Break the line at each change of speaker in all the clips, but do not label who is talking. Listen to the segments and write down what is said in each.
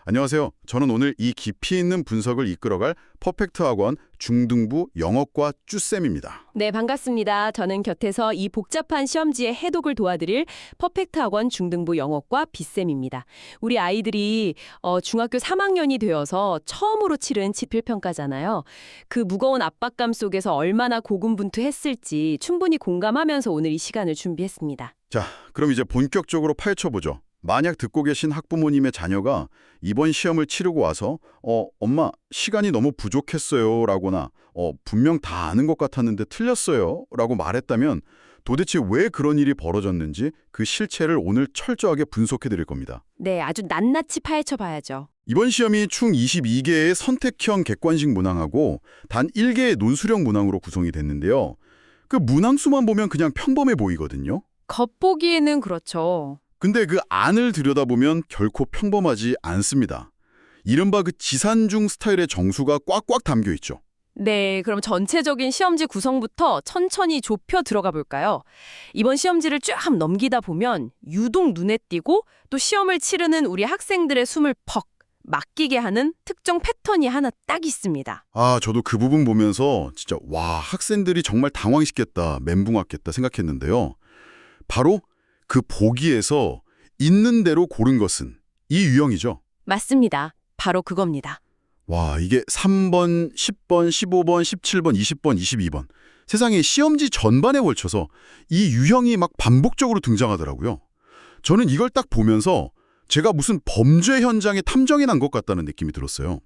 안녕하세요. 저는 오늘 이 깊이 있는 분석을 이끌어갈 퍼펙트 학원 중등부 영어과 쭈쌤입니다.
네, 반갑습니다. 저는 곁에서 이 복잡한 시험지의 해독을 도와드릴 퍼펙트 학원 중등부 영어과 B쌤입니다. 우리 아이들이 중학교 3학년이 되어서 처음으로 치른 지필평가잖아요. 그 무거운 압박감 속에서 얼마나 고군분투했을지 충분히 공감하면서 오늘 이 시간을 준비했습니다.
자, 그럼 이제 본격적으로 파헤쳐보죠. 만약 듣고 계신 학부모님의 자녀가 이번 시험을 치르고 와서 엄마, 시간이 너무 부족했어요 라거나 분명 다 아는 것 같았는데 틀렸어요 라고 말했다면 도대체 왜 그런 일이 벌어졌는지 그 실체를 오늘 철저하게 분석해 드릴 겁니다.
네, 아주 낱낱이 파헤쳐 봐야죠.
이번 시험이 총 22개의 선택형 객관식 문항하고 단 1개의 논술형 문항으로 구성이 됐는데요. 그 문항수만 보면 그냥 평범해 보이거든요.
겉보기에는 그렇죠.
근데 그 안을 들여다보면 결코 평범하지 않습니다. 이른바 그 지산중 스타일의 정수가 꽉꽉 담겨 있죠.
네, 그럼 전체적인 시험지 구성부터 천천히 좁혀 들어가 볼까요? 이번 시험지를 쫙 넘기다 보면 유독 눈에 띄고 또 시험을 치르는 우리 학생들의 숨을 퍽 막히게 하는 특정 패턴이 하나 딱 있습니다.
아, 저도 그 부분 보면서 진짜 와, 학생들이 정말 당황했겠다, 멘붕 왔겠다 생각했는데요. 바로 그 보기에서 있는 대로 고른 것은 이 유형이죠.
맞습니다. 바로 그겁니다.
와, 이게 3번, 10번, 15번, 17번, 20번, 22번. 세상에 시험지 전반에 걸쳐서 이 유형이 막 반복적으로 등장하더라고요. 저는 이걸 딱 보면서 제가 무슨 범죄 현장에 탐정이 난 것 같다는 느낌이 들었어요.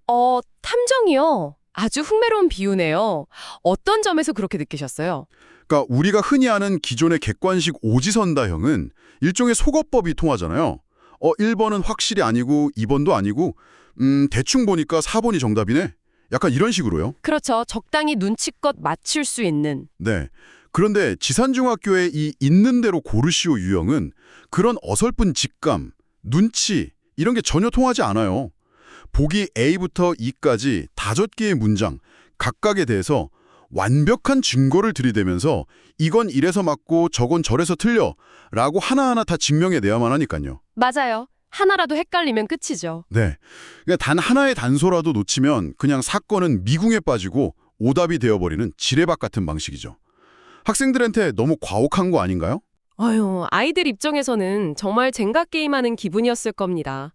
탐정이요. 아주 흥미로운 비유네요. 어떤 점에서 그렇게 느끼셨어요?
그러니까 우리가 흔히 아는 기존의 객관식 오지선다형은 일종의 속어법이 통하잖아요. 1번은 확실히 아니고 2번도 아니고 대충 보니까 4번이 정답이네. 약간 이런 식으로요.
그렇죠. 적당히 눈치껏 맞출 수 있는.
네. 그런데 지산중학교의 이 있는 대로 고르시오 유형은 그런 어설픈 직감, 눈치 이런 게 전혀 통하지 않아요. 보기 A부터 E까지 5개의 문장 각각에 대해서 완벽한 증거를 들이대면서 이건 이래서 맞고 저건 저래서 틀려 라고 하나하나 다 증명해내야만 하니까요.
맞아요. 하나라도 헷갈리면 끝이죠.
네, 그러니까 단 하나의 단서라도 놓치면 그냥 사건은 미궁에 빠지고 오답이 되어버리는 지뢰밭 같은 방식이죠. 학생들한테 너무 과혹한 거 아닌가요?
아이들 입장에서는 정말 젠가 게임하는 기분이었을 겁니다.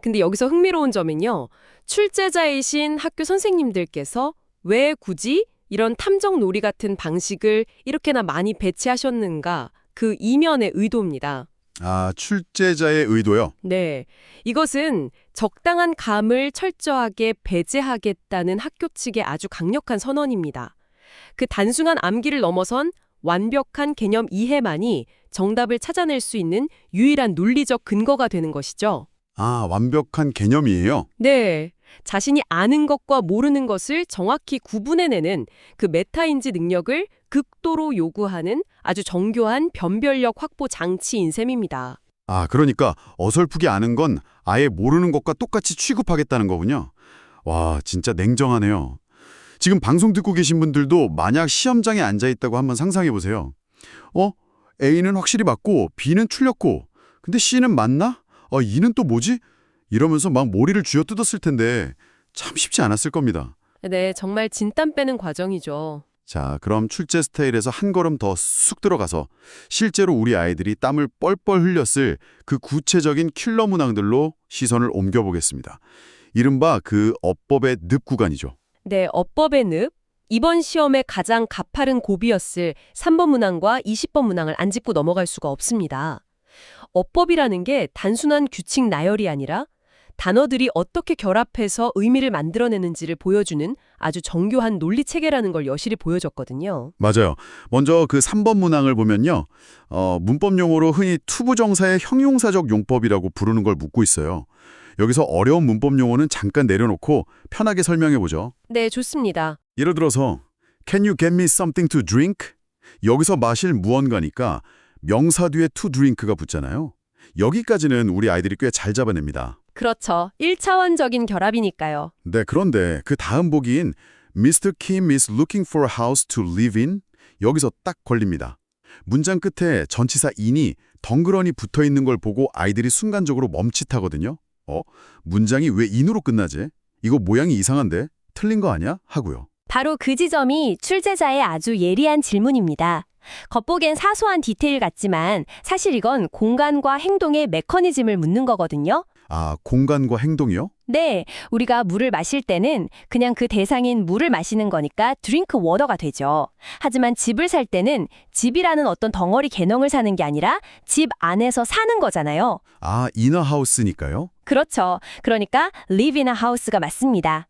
근데 여기서 흥미로운 점은요. 출제자이신 학교 선생님들께서 왜 굳이 이런 탐정 놀이 같은 방식을 이렇게나 많이 배치하셨는가 그 이면의 의도입니다.
아, 출제자의 의도요?
네, 이것은 적당한 감을 철저하게 배제하겠다는 학교 측의 아주 강력한 선언입니다. 그 단순한 암기를 넘어선 완벽한 개념 이해만이 정답을 찾아낼 수 있는 유일한 논리적 근거가 되는 것이죠.
아, 완벽한 개념이에요?
네, 자신이 아는 것과 모르는 것을 정확히 구분해내는 그 메타인지 능력을 극도로 요구하는 아주 정교한 변별력 확보 장치인 셈입니다.
아, 그러니까 어설프게 아는 건 아예 모르는 것과 똑같이 취급하겠다는 거군요. 와, 진짜 냉정하네요. 지금 방송 듣고 계신 분들도 만약 시험장에 앉아있다고 한번 상상해보세요. A는 확실히 맞고 B는 틀렸고 근데 C는 맞나? E는 또 뭐지? 이러면서 막 머리를 쥐어뜯었을 텐데 참 쉽지 않았을 겁니다.
네, 정말 진땀 빼는 과정이죠.
자, 그럼 출제 스타일에서 한 걸음 더 쑥 들어가서 실제로 우리 아이들이 땀을 뻘뻘 흘렸을 그 구체적인 킬러 문항들로 시선을 옮겨보겠습니다. 이른바 그 어법의 늪 구간이죠.
네, 어법의 늪. 이번 시험의 가장 가파른 고비였을 3번 문항과 20번 문항을 안 짚고 넘어갈 수가 없습니다. 어법이라는 게 단순한 규칙 나열이 아니라 단어들이 어떻게 결합해서 의미를 만들어내는지를 보여주는 아주 정교한 논리 체계라는 걸 여실히 보여줬거든요.
맞아요. 먼저 그 3번 문항을 보면요. 문법 용어로 흔히 투부정사의 형용사적 용법이라고 부르는 걸 묻고 있어요. 여기서 어려운 문법 용어는 잠깐 내려놓고 편하게 설명해보죠.
네, 좋습니다.
예를 들어서 Can you get me something to drink? 여기서 마실 무언가니까 명사 뒤에 to drink가 붙잖아요. 여기까지는 우리 아이들이 꽤 잘 잡아냅니다.
그렇죠. 1차원적인 결합이니까요.
네, 그런데 그 다음 보기인 Mr. Kim is looking for a house to live in? 여기서 딱 걸립니다. 문장 끝에 전치사 in이 덩그러니 붙어있는 걸 보고 아이들이 순간적으로 멈칫하거든요. 문장이 왜 in으로 끝나지? 이거 모양이 이상한데? 틀린 거 아니야? 하고요.
바로 그 지점이 출제자의 아주 예리한 질문입니다. 겉보기엔 사소한 디테일 같지만 사실 이건 공간과 행동의 메커니즘을 묻는 거거든요.
아, 공간과 행동이요?
네, 우리가 물을 마실 때는 그냥 그 대상인 물을 마시는 거니까 드링크 워터가 되죠. 하지만 집을 살 때는 집이라는 어떤 덩어리 개념을 사는 게 아니라 집 안에서 사는 거잖아요.
아, 이너하우스니까요?
그렇죠. 그러니까 live in a house가 맞습니다.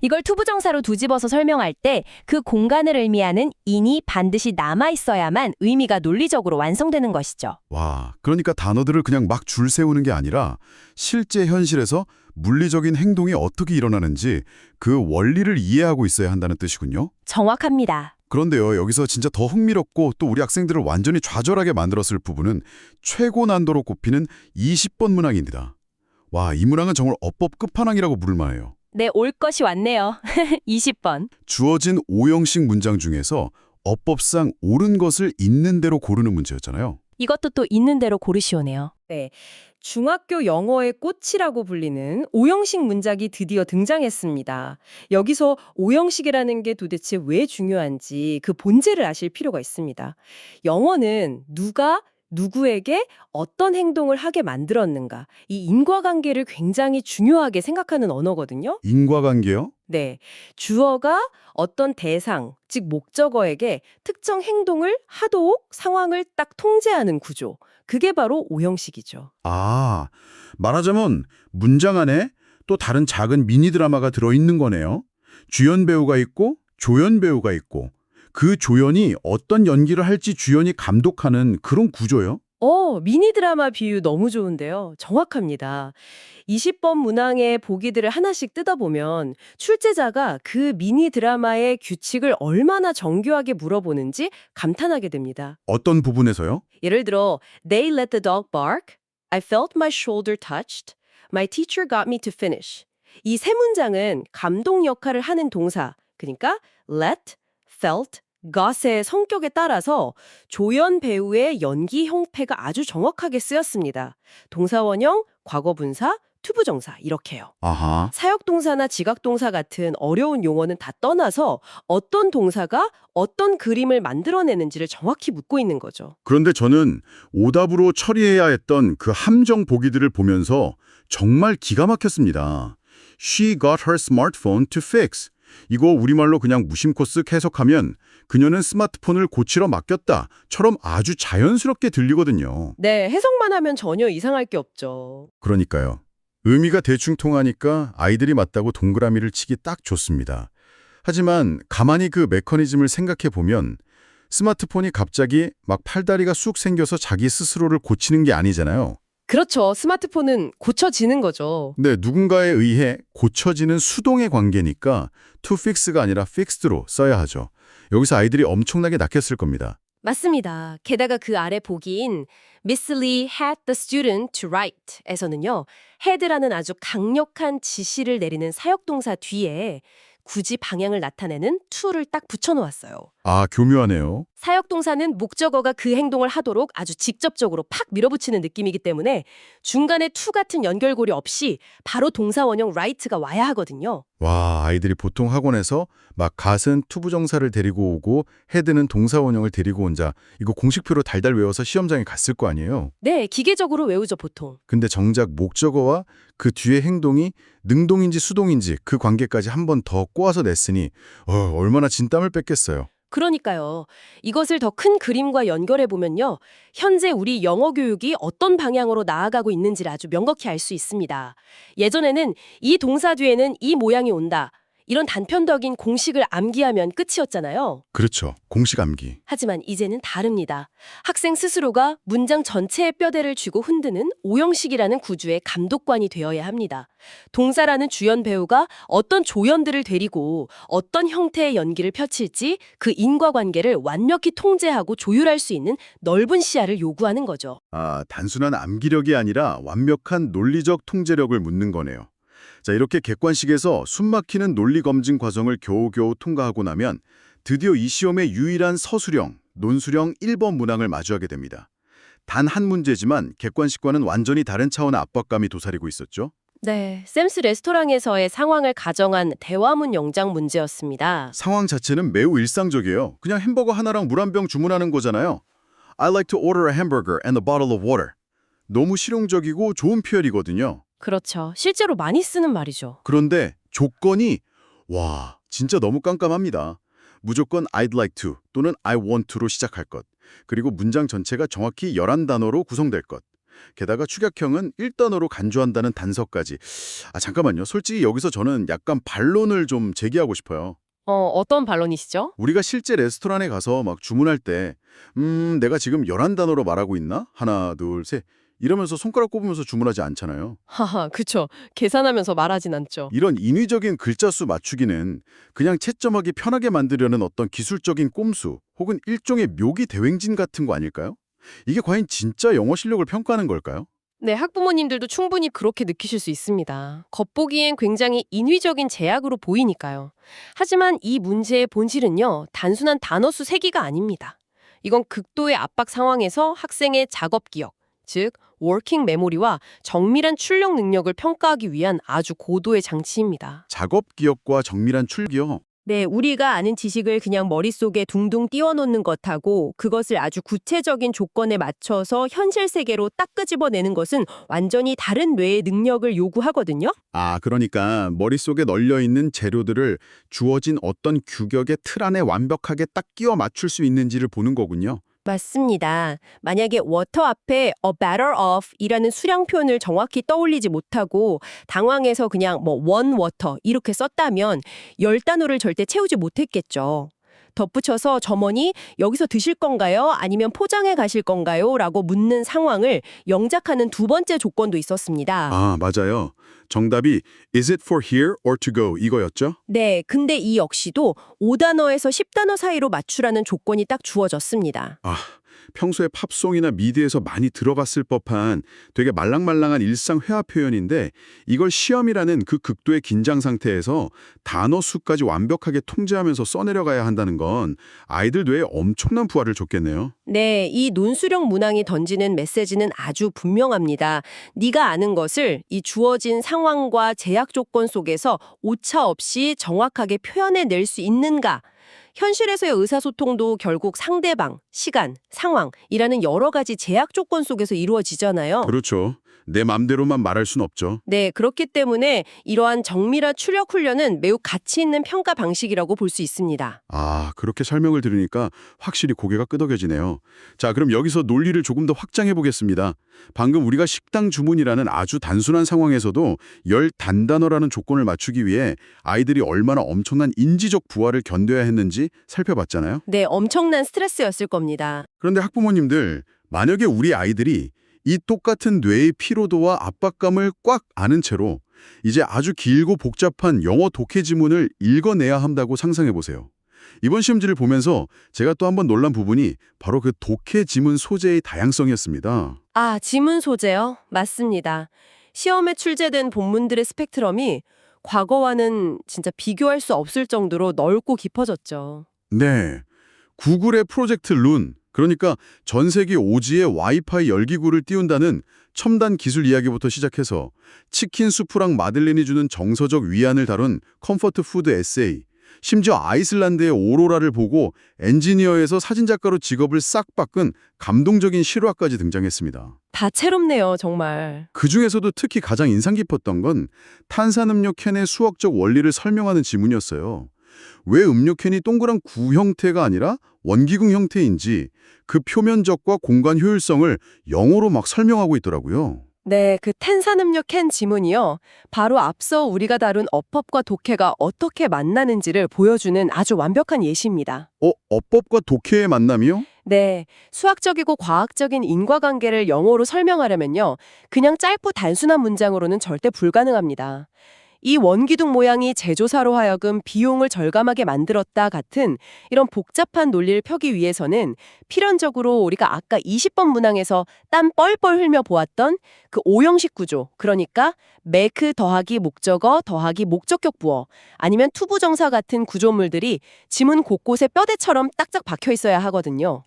이걸 투부정사로 뒤집어서 설명할 때 그 공간을 의미하는 in이 반드시 남아있어야만 의미가 논리적으로 완성되는 것이죠.
와, 그러니까 단어들을 그냥 막 줄 세우는 게 아니라 실제 현실에서 물리적인 행동이 어떻게 일어나는지 그 원리를 이해하고 있어야 한다는 뜻이군요.
정확합니다.
그런데요, 여기서 진짜 더 흥미롭고 또 우리 학생들을 완전히 좌절하게 만들었을 부분은 최고 난도로 꼽히는 20번 문항입니다. 와, 이 문항은 정말 어법 끝판왕이라고 부를 만해요.
네, 올 것이 왔네요. 20번.
주어진 5형식 문장 중에서 어법상 옳은 것을 있는 대로 고르는 문제였잖아요.
이것도 또 있는 대로 고르시오네요.
네, 중학교 영어의 꽃이라고 불리는 오형식 문장이 드디어 등장했습니다. 여기서 오형식이라는 게 도대체 왜 중요한지 그 본질을 아실 필요가 있습니다. 영어는 누가 누구에게 어떤 행동을 하게 만들었는가, 이 인과관계를 굉장히 중요하게 생각하는 언어거든요.
인과관계요?
네, 주어가 어떤 대상, 즉 목적어에게 특정 행동을 하도록 상황을 딱 통제하는 구조. 그게 바로 오형식이죠.
아, 말하자면 문장 안에 또 다른 작은 미니 드라마가 들어있는 거네요. 주연 배우가 있고 조연 배우가 있고 그 조연이 어떤 연기를 할지 주연이 감독하는 그런 구조요?
미니 드라마 비유 너무 좋은데요. 정확합니다. 20번 문항의 보기들을 하나씩 뜯어보면 출제자가 그 미니 드라마의 규칙을 얼마나 정교하게 물어보는지 감탄하게 됩니다.
어떤 부분에서요?
예를 들어, They let the dog bark. I felt my shoulder touched. My teacher got me to finish. 이 세 문장은 감독 역할을 하는 동사, 그러니까 let, felt, got의 성격에 따라서 조연 배우의 연기 형태가 아주 정확하게 쓰였습니다. 동사원형, 과거분사, 투부정사 이렇게요.
아하.
사역동사나 지각동사 같은 어려운 용어는 다 떠나서 어떤 동사가 어떤 그림을 만들어내는지를 정확히 묻고 있는 거죠.
그런데 저는 오답으로 처리해야 했던 그 함정 보기들을 보면서 정말 기가 막혔습니다. She got her smartphone to fix. 이거 우리말로 그냥 무심코 쓱 해석하면 그녀는 스마트폰을 고치러 맡겼다처럼 아주 자연스럽게 들리거든요.
네, 해석만 하면 전혀 이상할 게 없죠.
그러니까요. 의미가 대충 통하니까 아이들이 맞다고 동그라미를 치기 딱 좋습니다. 하지만 가만히 그 메커니즘을 생각해 보면 스마트폰이 갑자기 막 팔다리가 쑥 생겨서 자기 스스로를 고치는 게 아니잖아요.
그렇죠. 스마트폰은 고쳐지는 거죠.
네, 누군가에 의해 고쳐지는 수동의 관계니까 to fix가 아니라 fixed로 써야 하죠. 여기서 아이들이 엄청나게 낚였을 겁니다.
맞습니다. 게다가 그 아래 보기인 Miss Lee had the student to write 에서는요. had라는 아주 강력한 지시를 내리는 사역동사 뒤에 굳이 방향을 나타내는 to를 딱 붙여놓았어요.
아, 교묘하네요.
사역동사는 목적어가 그 행동을 하도록 아주 직접적으로 팍 밀어붙이는 느낌이기 때문에 중간에 to 같은 연결고리 없이 바로 동사 원형 right가 와야 하거든요.
와, 아이들이 보통 학원에서 막 gat은 투부정사를 데리고 오고 head는 동사 원형을 데리고 온자 이거 공식표로 달달 외워서 시험장에 갔을 거 아니에요.
네, 기계적으로 외우죠, 보통.
근데 정작 목적어와 그 뒤에 행동이 능동인지 수동인지 그 관계까지 한 번 더 꼬아서 냈으니 얼마나 진땀을 뺐겠어요.
그러니까요. 이것을 더 큰 그림과 연결해 보면요. 현재 우리 영어 교육이 어떤 방향으로 나아가고 있는지를 아주 명확히 알 수 있습니다. 예전에는 이 동사 뒤에는 이 모양이 온다. 이런 단편적인 공식을 암기하면 끝이었잖아요.
그렇죠. 공식 암기.
하지만 이제는 다릅니다. 학생 스스로가 문장 전체의 뼈대를 쥐고 흔드는 오형식이라는 구조의 감독관이 되어야 합니다. 동사라는 주연 배우가 어떤 조연들을 데리고 어떤 형태의 연기를 펼칠지 그 인과관계를 완벽히 통제하고 조율할 수 있는 넓은 시야를 요구하는 거죠.
아, 단순한 암기력이 아니라 완벽한 논리적 통제력을 묻는 거네요. 자, 이렇게 객관식에서 숨막히는 논리 검증 과정을 겨우겨우 통과하고 나면 드디어 이 시험의 유일한 서술형, 논술형 1번 문항을 마주하게 됩니다. 단 한 문제지만 객관식과는 완전히 다른 차원의 압박감이 도사리고 있었죠.
네, 샘스 레스토랑에서의 상황을 가정한 대화문 영장 문제였습니다.
상황 자체는 매우 일상적이에요. 그냥 햄버거 하나랑 물 한 병 주문하는 거잖아요. I like to order a hamburger and a bottle of water. 너무 실용적이고 좋은 표현이거든요.
그렇죠. 실제로 많이 쓰는 말이죠.
그런데 조건이 와, 진짜 너무 깜깜합니다. 무조건 I'd like to 또는 I want to로 시작할 것. 그리고 문장 전체가 정확히 11단어로 구성될 것. 게다가 축약형은 1단어로 간주한다는 단서까지. 잠깐만요. 솔직히 여기서 저는 약간 반론을 좀 제기하고 싶어요.
어떤 반론이시죠?
우리가 실제 레스토랑에 가서 막 주문할 때 내가 지금 11단어로 말하고 있나? 하나, 둘, 셋. 이러면서 손가락 꼽으면서 주문하지 않잖아요.
하하, 그쵸. 계산하면서 말하진 않죠.
이런 인위적인 글자 수 맞추기는 그냥 채점하기 편하게 만들려는 어떤 기술적인 꼼수 혹은 일종의 묘기 대행진 같은 거 아닐까요? 이게 과연 진짜 영어 실력을 평가하는 걸까요?
네, 학부모님들도 충분히 그렇게 느끼실 수 있습니다. 겉보기엔 굉장히 인위적인 제약으로 보이니까요. 하지만 이 문제의 본질은요, 단순한 단어 수 세기가 아닙니다. 이건 극도의 압박 상황에서 학생의 작업 기억, 즉 워킹 메모리와 정밀한 출력 능력을 평가하기 위한 아주 고도의 장치입니다.
작업 기억과 정밀한 출기요.
네, 우리가 아는 지식을 그냥 머릿속에 둥둥 띄워놓는 것하고 그것을 아주 구체적인 조건에 맞춰서 현실 세계로 딱 끄집어내는 것은 완전히 다른 뇌의 능력을 요구하거든요.
그러니까 머릿속에 널려있는 재료들을 주어진 어떤 규격의 틀 안에 완벽하게 딱 끼워 맞출 수 있는지를 보는 거군요.
맞습니다. 만약에 water 앞에 a batter of 이라는 수량 표현을 정확히 떠올리지 못하고 당황해서 그냥 one water 이렇게 썼다면 10단어를 절대 채우지 못했겠죠. 덧붙여서 점원이 여기서 드실 건가요? 아니면 포장해 가실 건가요? 라고 묻는 상황을 영작하는 두 번째 조건도 있었습니다.
맞아요. 정답이 Is it for here or to go 이거였죠?
네, 근데 이 역시도 5단어에서 10단어 사이로 맞추라는 조건이 딱 주어졌습니다.
평소에 팝송이나 미드에서 많이 들어봤을 법한 되게 말랑말랑한 일상 회화 표현인데 이걸 시험이라는 그 극도의 긴장 상태에서 단어 수까지 완벽하게 통제하면서 써내려가야 한다는 건 아이들 뇌에 엄청난 부하를 줬겠네요.
네, 이 논술형 문항이 던지는 메시지는 아주 분명합니다. 네가 아는 것을 이 주어진 상황과 제약 조건 속에서 오차 없이 정확하게 표현해낼 수 있는가? 현실에서의 의사소통도 결국 상대방, 시간, 상황이라는 여러 가지 제약 조건 속에서 이루어지잖아요.
그렇죠. 내 맘대로만 말할 순 없죠.
네, 그렇기 때문에 이러한 정밀한 추력 훈련은 매우 가치 있는 평가 방식이라고 볼 수 있습니다.
그렇게 설명을 들으니까 확실히 고개가 끄덕여지네요. 자, 그럼 여기서 논리를 조금 더 확장해 보겠습니다. 방금 우리가 식당 주문이라는 아주 단순한 상황에서도 10단단어라는 조건을 맞추기 위해 아이들이 얼마나 엄청난 인지적 부하를 견뎌야 했는지 살펴봤잖아요.
네, 엄청난 스트레스였을 겁니다.
그런데 학부모님들, 만약에 우리 아이들이 이 똑같은 뇌의 피로도와 압박감을 꽉 아는 채로 이제 아주 길고 복잡한 영어 독해 지문을 읽어내야 한다고 상상해 보세요. 이번 시험지를 보면서 제가 또 한 번 놀란 부분이 바로 그 독해 지문 소재의 다양성이었습니다.
지문 소재요? 맞습니다. 시험에 출제된 본문들의 스펙트럼이 과거와는 진짜 비교할 수 없을 정도로 넓고 깊어졌죠.
네, 구글의 프로젝트 룬, 그러니까 전 세계 오지에 와이파이 열기구를 띄운다는 첨단 기술 이야기부터 시작해서 치킨 수프랑 마들렌이 주는 정서적 위안을 다룬 컴포트 푸드 에세이, 심지어 아이슬란드의 오로라를 보고 엔지니어에서 사진작가로 직업을 싹 바꾼 감동적인 실화까지 등장했습니다.
다채롭네요, 정말.
그중에서도 특히 가장 인상 깊었던 건 탄산음료 캔의 수학적 원리를 설명하는 지문이었어요. 왜 음료캔이 동그란 구 형태가 아니라 원기둥 형태인지 그 표면적과 공간 효율성을 영어로 막 설명하고 있더라고요.
네, 그 탄산음료 캔 지문이요. 바로 앞서 우리가 다룬 어법과 독해가 어떻게 만나는지를 보여주는 아주 완벽한 예시입니다.
어법과 독해의 만남이요?
네, 수학적이고 과학적인 인과관계를 영어로 설명하려면요. 그냥 짧고 단순한 문장으로는 절대 불가능합니다. 이 원기둥 모양이 제조사로 하여금 비용을 절감하게 만들었다 같은 이런 복잡한 논리를 펴기 위해서는 필연적으로 우리가 아까 20번 문항에서 땀 뻘뻘 흘며 보았던 그 오형식 구조, 그러니까 make 더하기 목적어 더하기 목적격 부어 아니면 투부정사 같은 구조물들이 지문 곳곳에 뼈대처럼 딱딱 박혀 있어야 하거든요.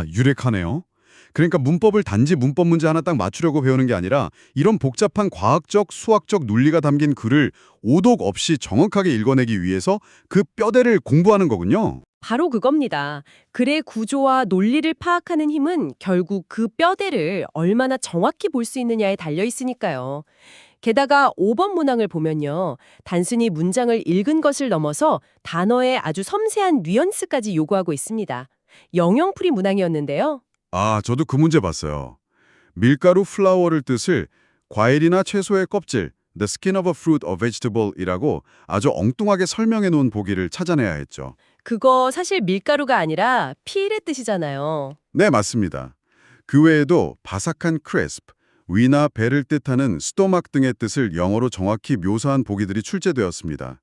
유력하네요. 그러니까 문법을 단지 문법 문제 하나 딱 맞추려고 배우는 게 아니라 이런 복잡한 과학적, 수학적 논리가 담긴 글을 오독 없이 정확하게 읽어내기 위해서 그 뼈대를 공부하는 거군요.
바로 그겁니다. 글의 구조와 논리를 파악하는 힘은 결국 그 뼈대를 얼마나 정확히 볼 수 있느냐에 달려 있으니까요. 게다가 5번 문항을 보면요. 단순히 문장을 읽은 것을 넘어서 단어의 아주 섬세한 뉘앙스까지 요구하고 있습니다. 영영풀이 문항이었는데요.
아, 저도 그 문제 봤어요. 밀가루 플라워를 뜻을 과일이나 채소의 껍질, the skin of a fruit or vegetable이라고 아주 엉뚱하게 설명해 놓은 보기를 찾아내야 했죠.
그거 사실 밀가루가 아니라 필의 뜻이잖아요.
네, 맞습니다. 그 외에도 바삭한 crisp, 위나 배를 뜻하는 스토막 등의 뜻을 영어로 정확히 묘사한 보기들이 출제되었습니다.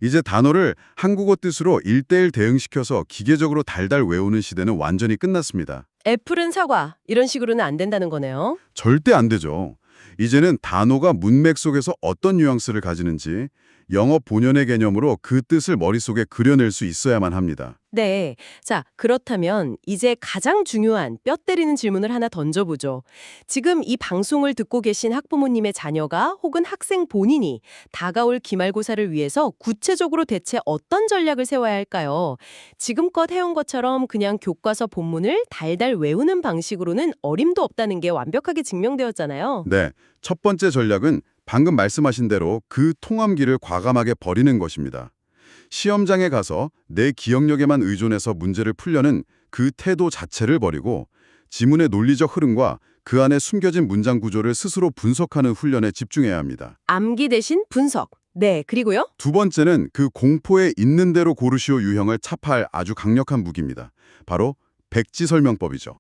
이제 단어를 한국어 뜻으로 1:1 대응시켜서 기계적으로 달달 외우는 시대는 완전히 끝났습니다.
애플은 사과, 이런 식으로는 안 된다는 거네요.
절대 안 되죠. 이제는 단어가 문맥 속에서 어떤 뉘앙스를 가지는지 영어 본연의 개념으로 그 뜻을 머릿속에 그려낼 수 있어야만 합니다.
네. 자, 그렇다면 이제 가장 중요한 뼈 때리는 질문을 하나 던져보죠. 지금 이 방송을 듣고 계신 학부모님의 자녀가 혹은 학생 본인이 다가올 기말고사를 위해서 구체적으로 대체 어떤 전략을 세워야 할까요? 지금껏 해온 것처럼 그냥 교과서 본문을 달달 외우는 방식으로는 어림도 없다는 게 완벽하게 증명되었잖아요.
네, 첫 번째 전략은 방금 말씀하신 대로 그 통함기를 과감하게 버리는 것입니다. 시험장에 가서 내 기억력에만 의존해서 문제를 풀려는 그 태도 자체를 버리고 지문의 논리적 흐름과 그 안에 숨겨진 문장 구조를 스스로 분석하는 훈련에 집중해야 합니다.
암기 대신 분석. 네, 그리고요?
두 번째는 그 공포에 있는 대로 고르시오 유형을 타파할 아주 강력한 무기입니다. 바로 백지설명법이죠.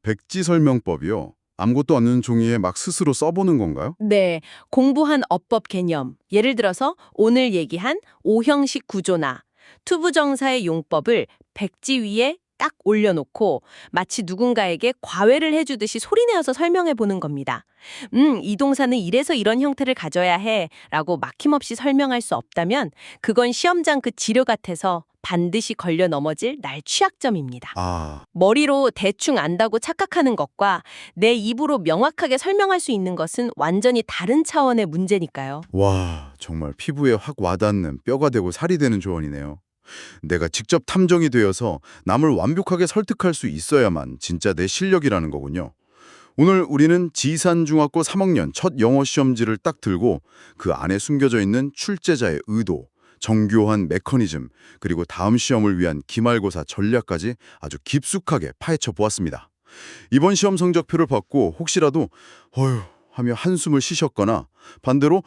백지설명법이요? 아무것도 없는 종이에 막 스스로 써보는 건가요?
네, 공부한 어법 개념. 예를 들어서 오늘 얘기한 오형식 구조나 투부정사의 용법을 백지 위에 딱 올려놓고 마치 누군가에게 과외를 해주듯이 소리내어서 설명해 보는 겁니다. 이 동사는 이래서 이런 형태를 가져야 해 라고 막힘없이 설명할 수 없다면 그건 시험장 그 지뢰 같아서 반드시 걸려 넘어질 날 취약점입니다.
아,
머리로 대충 안다고 착각하는 것과 내 입으로 명확하게 설명할 수 있는 것은 완전히 다른 차원의 문제니까요.
와, 정말 피부에 확 와닿는 뼈가 되고 살이 되는 조언이네요. 내가 직접 탐정이 되어서 남을 완벽하게 설득할 수 있어야만 진짜 내 실력이라는 거군요. 오늘 우리는 지산중학교 3학년 첫 영어 시험지를 딱 들고 그 안에 숨겨져 있는 출제자의 의도, 정교한 메커니즘, 그리고 다음 시험을 위한 기말고사 전략까지 아주 깊숙하게 파헤쳐 보았습니다. 이번 시험 성적표를 받고 혹시라도 어휴 하며 한숨을 쉬셨거나 반대로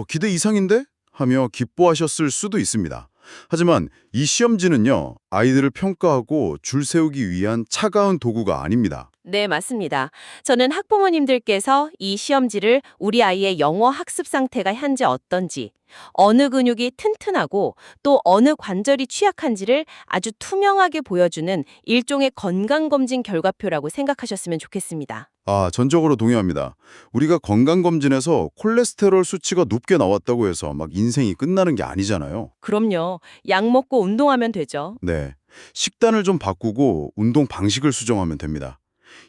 기대 이상인데? 하며 기뻐하셨을 수도 있습니다. 하지만 이 시험지는요, 아이들을 평가하고 줄 세우기 위한 차가운 도구가 아닙니다.
네, 맞습니다. 저는 학부모님들께서 이 시험지를 우리 아이의 영어 학습 상태가 현재 어떤지, 어느 근육이 튼튼하고 또 어느 관절이 취약한지를 아주 투명하게 보여주는 일종의 건강검진 결과표라고 생각하셨으면 좋겠습니다.
아, 전적으로 동의합니다. 우리가 건강검진에서 콜레스테롤 수치가 높게 나왔다고 해서 막 인생이 끝나는 게 아니잖아요.
그럼요. 약 먹고 운동하면 되죠.
네, 식단을 좀 바꾸고 운동 방식을 수정하면 됩니다.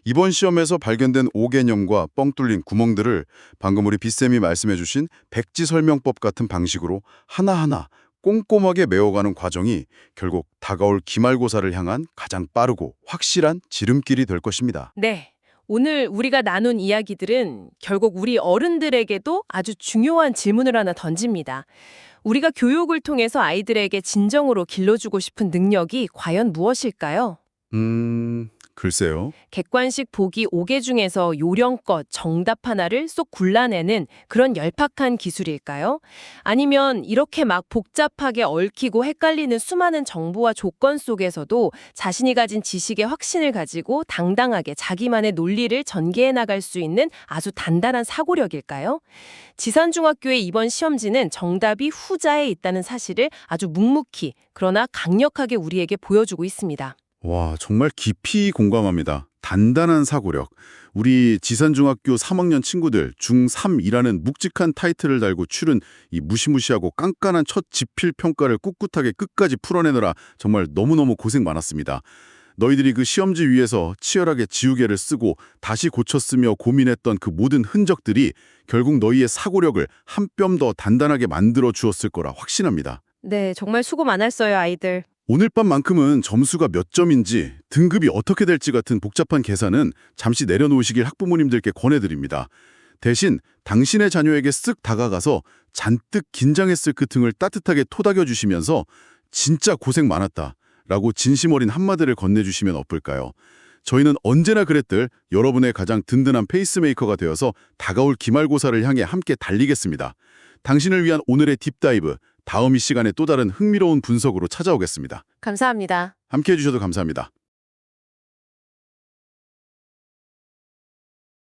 이번 시험에서 발견된 오개념과 뻥 뚫린 구멍들을 방금 우리 빗쌤이 말씀해 주신 백지설명법 같은 방식으로 하나하나 꼼꼼하게 메워가는 과정이 결국 다가올 기말고사를 향한 가장 빠르고 확실한 지름길이 될 것입니다.
네. 오늘 우리가 나눈 이야기들은 결국 우리 어른들에게도 아주 중요한 질문을 하나 던집니다. 우리가 교육을 통해서 아이들에게 진정으로 길러주고 싶은 능력이 과연 무엇일까요?
글쎄요.
객관식 보기 5개 중에서 요령껏 정답 하나를 쏙 골라내는 그런 얄팍한 기술일까요? 아니면 이렇게 막 복잡하게 얽히고 헷갈리는 수많은 정보와 조건 속에서도 자신이 가진 지식의 확신을 가지고 당당하게 자기만의 논리를 전개해 나갈 수 있는 아주 단단한 사고력일까요? 지산중학교의 이번 시험지는 정답이 후자에 있다는 사실을 아주 묵묵히 그러나 강력하게 우리에게 보여주고 있습니다.
와, 정말 깊이 공감합니다. 단단한 사고력. 우리 지산중학교 3학년 친구들 중3이라는 묵직한 타이틀을 달고 치른 이 무시무시하고 깐깐한 첫 지필 평가를 꿋꿋하게 끝까지 풀어내느라 정말 너무너무 고생 많았습니다. 너희들이 그 시험지 위에서 치열하게 지우개를 쓰고 다시 고쳤으며 고민했던 그 모든 흔적들이 결국 너희의 사고력을 한 뼘 더 단단하게 만들어 주었을 거라 확신합니다.
네, 정말 수고 많았어요, 아이들.
오늘 밤만큼은 점수가 몇 점인지, 등급이 어떻게 될지 같은 복잡한 계산은 잠시 내려놓으시길 학부모님들께 권해드립니다. 대신 당신의 자녀에게 쓱 다가가서 잔뜩 긴장했을 그 등을 따뜻하게 토닥여 주시면서 진짜 고생 많았다 라고 진심 어린 한마디를 건네주시면 어떨까요? 저희는 언제나 그랬듯 여러분의 가장 든든한 페이스메이커가 되어서 다가올 기말고사를 향해 함께 달리겠습니다. 당신을 위한 오늘의 딥다이브, 다음 이 시간에 또 다른 흥미로운 분석으로 찾아오겠습니다.
감사합니다.
함께해 주셔서 감사합니다.